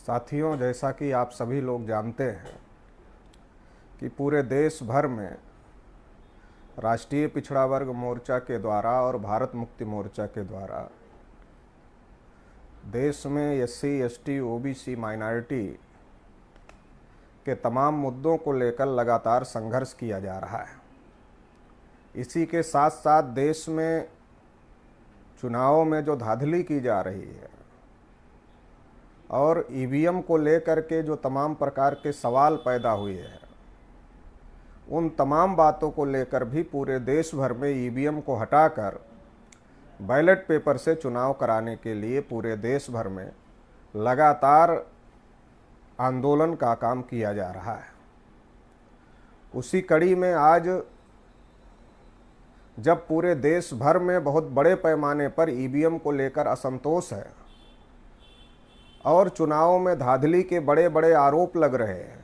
साथियों, जैसा कि आप सभी लोग जानते हैं कि पूरे देश भर में राष्ट्रीय पिछड़ा वर्ग मोर्चा के द्वारा और भारत मुक्ति मोर्चा के द्वारा देश में एससी, एसटी, ओबीसी, माइनॉरिटी के तमाम मुद्दों को लेकर लगातार संघर्ष किया जा रहा है। इसी के साथ साथ देश में चुनावों में जो धांधली की जा रही है और ईवीएम को लेकर के जो तमाम प्रकार के सवाल पैदा हुए हैं, उन तमाम बातों को लेकर भी पूरे देश भर में ईवीएम को हटाकर बैलेट पेपर से चुनाव कराने के लिए पूरे देश भर में लगातार आंदोलन का काम किया जा रहा है। उसी कड़ी में आज जब पूरे देश भर में बहुत बड़े पैमाने पर ईवीएम को लेकर असंतोष है और चुनावों में धांधली के बड़े बड़े आरोप लग रहे हैं,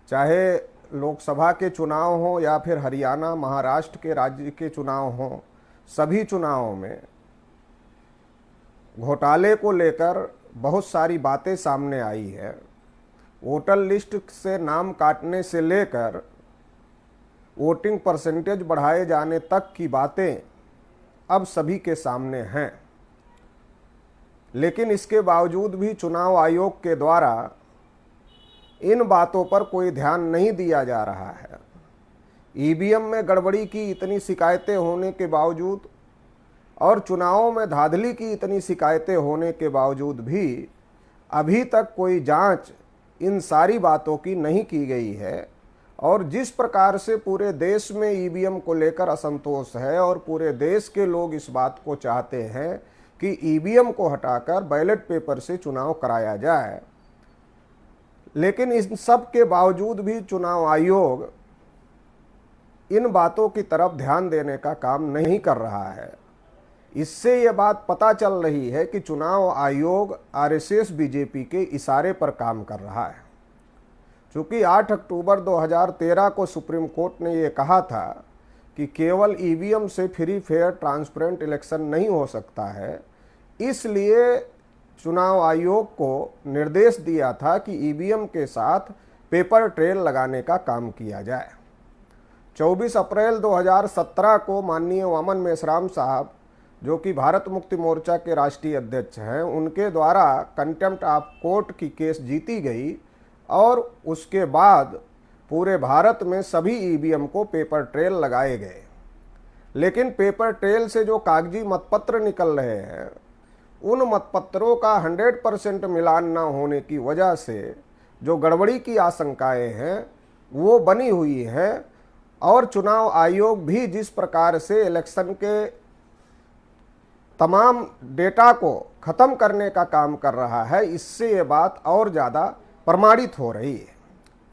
चाहे लोकसभा के चुनाव हो या फिर हरियाणा, महाराष्ट्र के राज्य के चुनाव हो, सभी चुनावों में घोटाले को लेकर बहुत सारी बातें सामने आई है। वोटर लिस्ट से नाम काटने से लेकर वोटिंग परसेंटेज बढ़ाए जाने तक की बातें अब सभी के सामने हैं। लेकिन इसके बावजूद भी चुनाव आयोग के द्वारा इन बातों पर कोई ध्यान नहीं दिया जा रहा है। ईवीएम में गड़बड़ी की इतनी शिकायतें होने के बावजूद और चुनावों में धांधली की इतनी शिकायतें होने के बावजूद भी अभी तक कोई जांच इन सारी बातों की नहीं की गई है। और जिस प्रकार से पूरे देश में ईवीएम को लेकर असंतोष है और पूरे देश के लोग इस बात को चाहते हैं कि ईवीएम को हटाकर बैलेट पेपर से चुनाव कराया जाए, लेकिन इन सब के बावजूद भी चुनाव आयोग इन बातों की तरफ ध्यान देने का काम नहीं कर रहा है। इससे ये बात पता चल रही है कि चुनाव आयोग आरएसएस, बीजेपी के इशारे पर काम कर रहा है। चूँकि 8 अक्टूबर 2013 को सुप्रीम कोर्ट ने ये कहा था कि केवल ईवीएम से फ्री, फेयर, ट्रांसपेरेंट इलेक्शन नहीं हो सकता है, इसलिए चुनाव आयोग को निर्देश दिया था कि ईवीएम के साथ पेपर ट्रेल लगाने का काम किया जाए। 24 अप्रैल 2017 को माननीय वामन मेश्राम साहब, जो कि भारत मुक्ति मोर्चा के राष्ट्रीय अध्यक्ष हैं, उनके द्वारा कंटेम्प्ट ऑफ कोर्ट की केस जीती गई और उसके बाद पूरे भारत में सभी ईवीएम को पेपर ट्रेल लगाए गए। लेकिन पेपर ट्रेल से जो कागजी मतपत्र निकल रहे हैं, उन मतपत्रों का 100% मिलान न होने की वजह से जो गड़बड़ी की आशंकाएं हैं वो बनी हुई हैं। और चुनाव आयोग भी जिस प्रकार से इलेक्शन के तमाम डेटा को ख़त्म करने का काम कर रहा है, इससे ये बात और ज़्यादा प्रमाणित हो रही है।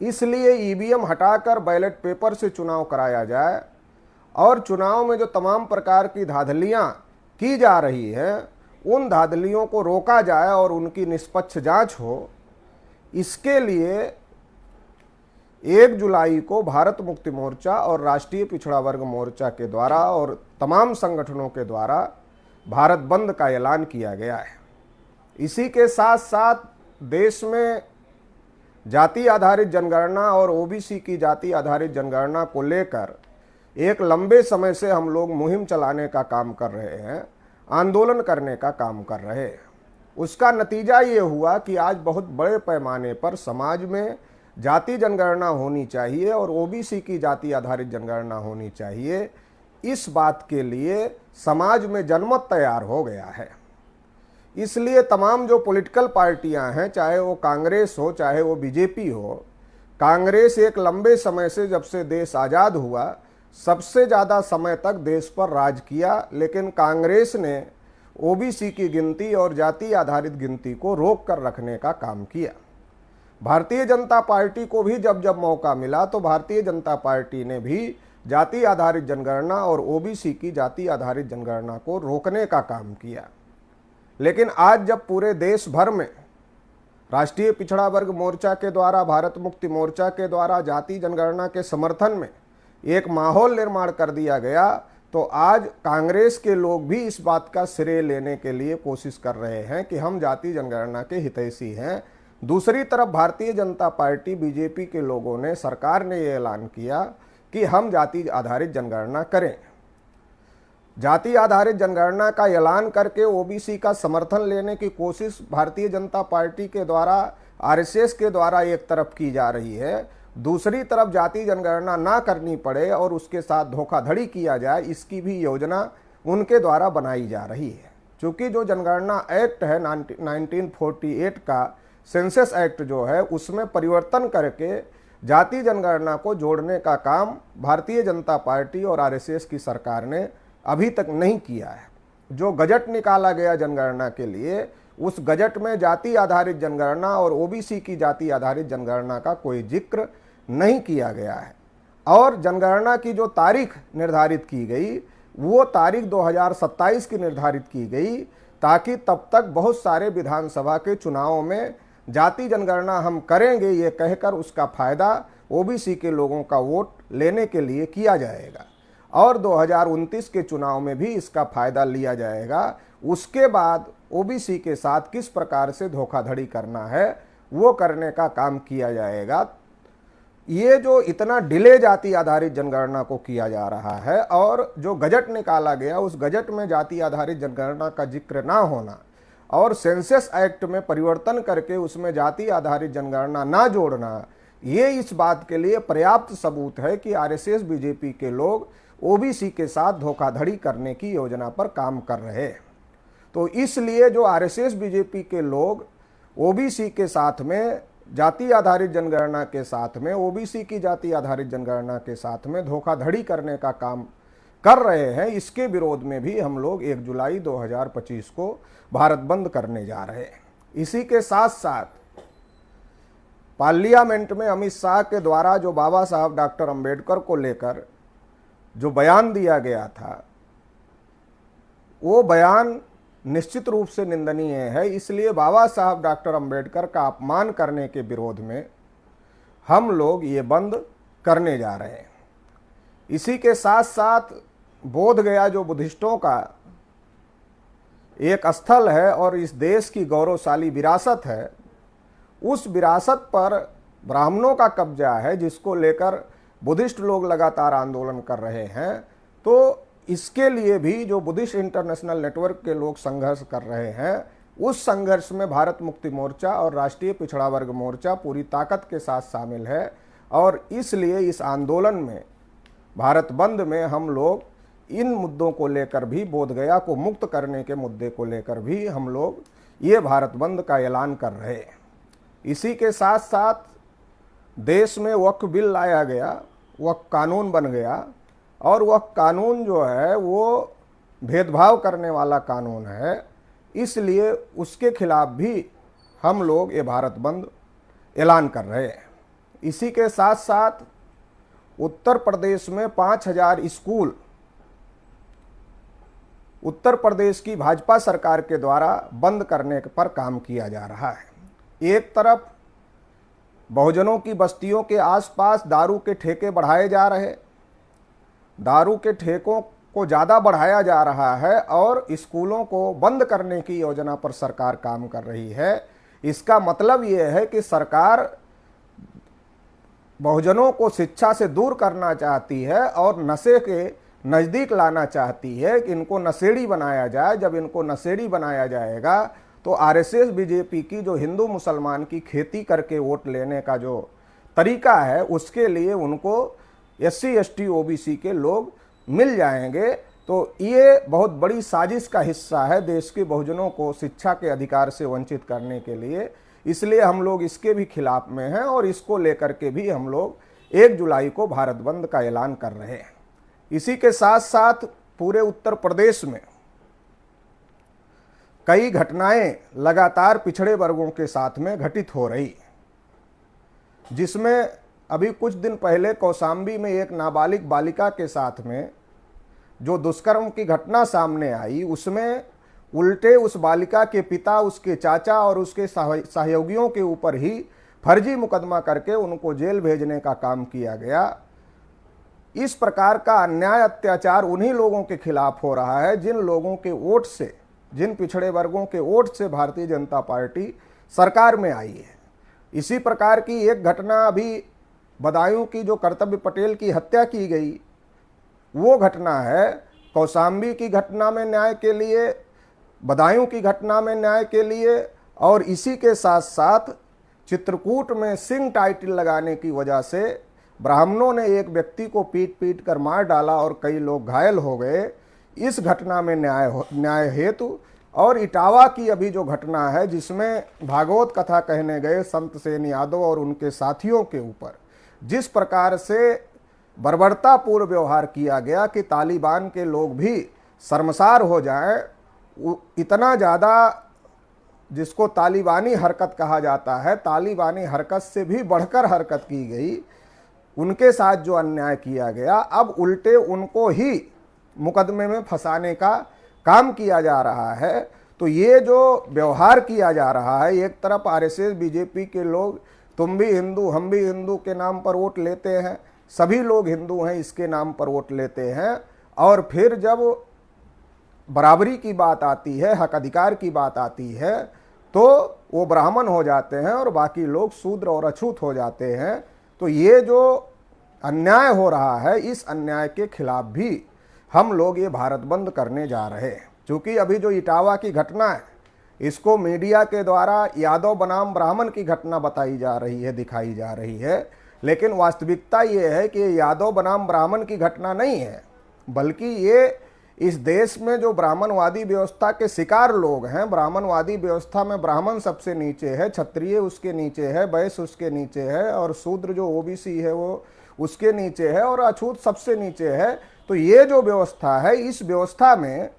इसलिए ईवीएम हटाकर बैलेट पेपर से चुनाव कराया जाए और चुनाव में जो तमाम प्रकार की धांधलियाँ की जा रही हैं, उन धांधलियों को रोका जाए और उनकी निष्पक्ष जांच हो। इसके लिए 1 जुलाई को भारत मुक्ति मोर्चा और राष्ट्रीय पिछड़ा वर्ग मोर्चा के द्वारा और तमाम संगठनों के द्वारा भारत बंद का ऐलान किया गया है। इसी के साथ साथ देश में जाति आधारित जनगणना और ओबीसी की जाति आधारित जनगणना को लेकर एक लंबे समय से हम लोग मुहिम चलाने का काम कर रहे हैं, आंदोलन करने का काम कर रहे हैं। उसका नतीजा ये हुआ कि आज बहुत बड़े पैमाने पर समाज में जाति जनगणना होनी चाहिए और ओबीसी की जाति आधारित जनगणना होनी चाहिए। इस बात के लिए समाज में जनमत तैयार हो गया है। इसलिए तमाम जो पॉलिटिकल पार्टियां हैं, चाहे वो कांग्रेस हो चाहे वो बीजेपी हो, कांग्रेस एक लंबे समय से, जब से देश आज़ाद हुआ, सबसे ज़्यादा समय तक देश पर राज किया, लेकिन कांग्रेस ने ओबीसी की गिनती और जाति आधारित गिनती को रोक कर रखने का काम किया। भारतीय जनता पार्टी को भी जब जब मौका मिला तो भारतीय जनता पार्टी ने भी जाति आधारित जनगणना और ओबीसी की जाति आधारित जनगणना को रोकने का काम किया। लेकिन आज जब पूरे देश भर में राष्ट्रीय पिछड़ा वर्ग मोर्चा के द्वारा, भारत मुक्ति मोर्चा के द्वारा जाति जनगणना के समर्थन में एक माहौल निर्माण कर दिया गया, तो आज कांग्रेस के लोग भी इस बात का श्रेय लेने के लिए कोशिश कर रहे हैं कि हम जाति जनगणना के हितैषी हैं। दूसरी तरफ भारतीय जनता पार्टी बीजेपी के लोगों ने, सरकार ने ये ऐलान किया कि हम जाति आधारित जनगणना करें। जाति आधारित जनगणना का ऐलान करके ओबीसी का समर्थन लेने की कोशिश भारतीय जनता पार्टी के द्वारा, आरएसएस के द्वारा एक तरफ की जा रही है। दूसरी तरफ जाति जनगणना ना करनी पड़े और उसके साथ धोखाधड़ी किया जाए, इसकी भी योजना उनके द्वारा बनाई जा रही है। क्योंकि जो जनगणना एक्ट है 1948 का सेंसस एक्ट जो है, उसमें परिवर्तन करके जाति जनगणना को जोड़ने का काम भारतीय जनता पार्टी और आरएसएस की सरकार ने अभी तक नहीं किया है। जो गजट निकाला गया जनगणना के लिए, उस गजट में जाति आधारित जनगणना और ओबीसी की जाति आधारित जनगणना का कोई जिक्र नहीं किया गया है। और जनगणना की जो तारीख निर्धारित की गई, वो तारीख 2027 की निर्धारित की गई, ताकि तब तक बहुत सारे विधानसभा के चुनावों में जाति जनगणना हम करेंगे ये कहकर उसका फायदा ओबीसी के लोगों का वोट लेने के लिए किया जाएगा और 2029 के चुनाव में भी इसका फायदा लिया जाएगा। उसके बाद ओबीसी के साथ किस प्रकार से धोखाधड़ी करना है वो करने का काम किया जाएगा। ये जो इतना डिले जाति आधारित जनगणना को किया जा रहा है और जो गजट निकाला गया, उस गजट में जाति आधारित जनगणना का जिक्र ना होना और सेंसस एक्ट में परिवर्तन करके उसमें जाति आधारित जनगणना ना जोड़ना, ये इस बात के लिए पर्याप्त सबूत है कि आरएसएस बीजेपी के लोग ओबीसी के साथ धोखाधड़ी करने की योजना पर काम कर रहे हैं। तो इसलिए जो आरएसएस बीजेपी के लोग ओबीसी के साथ में, जाति आधारित जनगणना के साथ में, ओबीसी की जाति आधारित जनगणना के साथ में धोखाधड़ी करने का काम कर रहे हैं, इसके विरोध में भी हम लोग 1 जुलाई 2025 को भारत बंद करने जा रहे हैं। इसी के साथ साथ पार्लियामेंट में अमित शाह के द्वारा जो बाबा साहब डॉक्टर अंबेडकर को लेकर जो बयान दिया गया था, वो बयान निश्चित रूप से निंदनीय है। इसलिए बाबा साहब डॉक्टर अंबेडकर का अपमान करने के विरोध में हम लोग ये बंद करने जा रहे हैं। इसी के साथ साथ बोध गया जो बुद्धिस्टों का एक स्थल है और इस देश की गौरवशाली विरासत है, उस विरासत पर ब्राह्मणों का कब्जा है, जिसको लेकर बुद्धिस्ट लोग लगातार आंदोलन कर रहे हैं। तो इसके लिए भी जो बुद्धिस्ट इंटरनेशनल नेटवर्क के लोग संघर्ष कर रहे हैं, उस संघर्ष में भारत मुक्ति मोर्चा और राष्ट्रीय पिछड़ा वर्ग मोर्चा पूरी ताकत के साथ शामिल है। और इसलिए इस आंदोलन में, भारत बंद में, हम लोग इन मुद्दों को लेकर भी, बोध गया को मुक्त करने के मुद्दे को लेकर भी हम लोग ये भारत बंद का ऐलान कर रहे हैं। इसी के साथ साथ देश में वक्फ बिल लाया गया, वक्फ कानून बन गया और वह कानून जो है वो भेदभाव करने वाला कानून है, इसलिए उसके खिलाफ भी हम लोग ये भारत बंद ऐलान कर रहे हैं। इसी के साथ साथ उत्तर प्रदेश में 5000 स्कूल उत्तर प्रदेश की भाजपा सरकार के द्वारा बंद करने पर काम किया जा रहा है। एक तरफ बहुजनों की बस्तियों के आसपास दारू के ठेके बढ़ाए जा रहे, दारू के ठेकों को ज़्यादा बढ़ाया जा रहा है और स्कूलों को बंद करने की योजना पर सरकार काम कर रही है। इसका मतलब ये है कि सरकार बहुजनों को शिक्षा से दूर करना चाहती है और नशे के नज़दीक लाना चाहती है कि इनको नशेड़ी बनाया जाए। जब इनको नशेड़ी बनाया जाएगा तो आरएसएस बीजेपी की जो हिंदू मुसलमान की खेती करके वोट लेने का जो तरीका है, उसके लिए उनको एससी एसटी ओबीसी के लोग मिल जाएंगे। तो ये बहुत बड़ी साजिश का हिस्सा है देश के बहुजनों को शिक्षा के अधिकार से वंचित करने के लिए। इसलिए हम लोग इसके भी खिलाफ में हैं और इसको लेकर के भी हम लोग 1 जुलाई को भारत बंद का ऐलान कर रहे हैं। इसी के साथ साथ पूरे उत्तर प्रदेश में कई घटनाएं लगातार पिछड़े वर्गों के साथ में घटित हो रही, जिसमें अभी कुछ दिन पहले कौशाम्बी में एक नाबालिग बालिका के साथ में जो दुष्कर्म की घटना सामने आई, उसमें उल्टे उस बालिका के पिता, उसके चाचा और उसके सहयोगियों के ऊपर ही फर्जी मुकदमा करके उनको जेल भेजने का काम किया गया। इस प्रकार का अन्याय अत्याचार उन्हीं लोगों के खिलाफ हो रहा है जिन लोगों के वोट से, जिन पिछड़े वर्गों के वोट से भारतीय जनता पार्टी सरकार में आई है। इसी प्रकार की एक घटना अभी बदायूं की, जो कर्तव्य पटेल की हत्या की गई, वो घटना है। कौशाम्बी की घटना में न्याय के लिए, बदायूं की घटना में न्याय के लिए, और इसी के साथ साथ चित्रकूट में सिंह टाइटल लगाने की वजह से ब्राह्मणों ने एक व्यक्ति को पीट पीट कर मार डाला और कई लोग घायल हो गए। इस घटना में न्याय हेतु, और इटावा की अभी जो घटना है जिसमें भागवत कथा कहने गए संत सेन यादव और उनके साथियों के ऊपर जिस प्रकार से बर्बरतापूर्ण व्यवहार किया गया कि तालिबान के लोग भी शर्मसार हो जाएं, इतना ज़्यादा, जिसको तालिबानी हरकत कहा जाता है, तालिबानी हरकत से भी बढ़कर हरकत की गई। उनके साथ जो अन्याय किया गया, अब उल्टे उनको ही मुकदमे में फंसाने का काम किया जा रहा है। तो ये जो व्यवहार किया जा रहा है, एक तरफ आरएसएस बीजेपी के लोग तुम भी हिंदू हम भी हिंदू के नाम पर वोट लेते हैं, सभी लोग हिंदू हैं इसके नाम पर वोट लेते हैं, और फिर जब बराबरी की बात आती है, हक अधिकार की बात आती है, तो वो ब्राह्मण हो जाते हैं और बाकी लोग शूद्र और अछूत हो जाते हैं। तो ये जो अन्याय हो रहा है, इस अन्याय के खिलाफ भी हम लोग ये भारत बंद करने जा रहे हैं। क्योंकि अभी जो इटावा की घटना है, इसको मीडिया के द्वारा यादव बनाम ब्राह्मण की घटना बताई जा रही है, दिखाई जा रही है, लेकिन वास्तविकता ये है कि ये यादव बनाम ब्राह्मण की घटना नहीं है, बल्कि ये इस देश में जो ब्राह्मणवादी व्यवस्था के शिकार लोग हैं, ब्राह्मणवादी व्यवस्था में ब्राह्मण सबसे नीचे है, क्षत्रिय उसके नीचे है, वैश्य उसके नीचे है, और शूद्र जो ओबीसी है वो उसके नीचे है, और अछूत सबसे नीचे है। तो ये जो व्यवस्था है, इस व्यवस्था में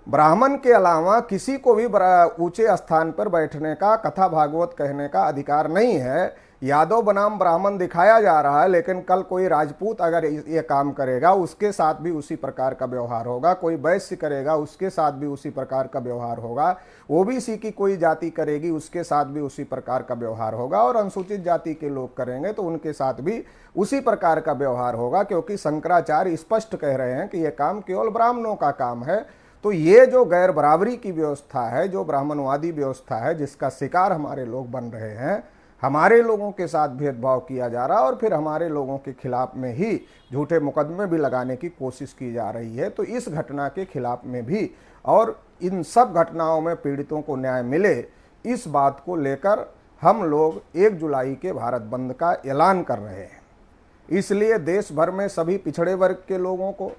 ब्राह्मण के अलावा किसी को भी ऊंचे स्थान पर बैठने का, कथा भागवत कहने का अधिकार नहीं है। यादव बनाम ब्राह्मण दिखाया जा रहा है, लेकिन कल कोई राजपूत अगर ये काम करेगा उसके साथ भी उसी प्रकार का व्यवहार होगा, कोई वैश्य करेगा उसके साथ भी उसी प्रकार का व्यवहार होगा, ओबीसी की कोई जाति करेगी उसके साथ भी उसी प्रकार का व्यवहार होगा, और अनुसूचित जाति के लोग करेंगे तो उनके साथ भी उसी प्रकार का व्यवहार होगा। क्योंकि शंकराचार्य स्पष्ट कह रहे हैं कि यह काम केवल ब्राह्मणों का काम है। तो ये जो गैर बराबरी की व्यवस्था है, जो ब्राह्मणवादी व्यवस्था है, जिसका शिकार हमारे लोग बन रहे हैं, हमारे लोगों के साथ भेदभाव किया जा रहा है, और फिर हमारे लोगों के खिलाफ में ही झूठे मुकदमे भी लगाने की कोशिश की जा रही है। तो इस घटना के खिलाफ में भी, और इन सब घटनाओं में पीड़ितों को न्याय मिले, इस बात को लेकर हम लोग 1 जुलाई के भारत बंद का ऐलान कर रहे हैं। इसलिए देश भर में सभी पिछड़े वर्ग के लोगों को,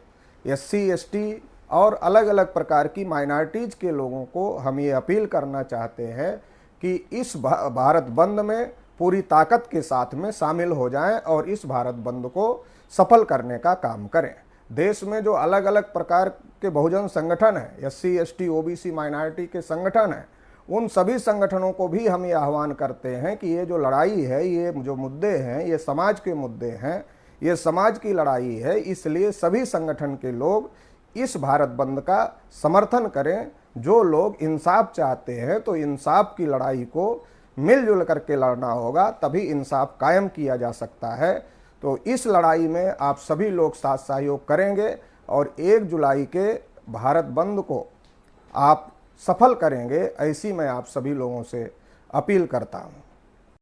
SC ST और अलग अलग प्रकार की माइनॉरिटीज़ के लोगों को हम ये अपील करना चाहते हैं कि इस भारत बंद में पूरी ताकत के साथ में शामिल हो जाएं और इस भारत बंद को सफल करने का काम करें। देश में जो अलग अलग प्रकार के बहुजन संगठन हैं, SC ST OBC माइनॉरिटी के संगठन हैं, उन सभी संगठनों को भी हम ये आह्वान करते हैं कि ये जो लड़ाई है, ये जो मुद्दे हैं, ये समाज के मुद्दे हैं, ये समाज की लड़ाई है। इसलिए सभी संगठन के लोग इस भारत बंद का समर्थन करें। जो लोग इंसाफ चाहते हैं, तो इंसाफ की लड़ाई को मिलजुल करके लड़ना होगा, तभी इंसाफ कायम किया जा सकता है। तो इस लड़ाई में आप सभी लोग साथ सहयोग करेंगे और 1 जुलाई के भारत बंद को आप सफल करेंगे, ऐसी मैं आप सभी लोगों से अपील करता हूँ।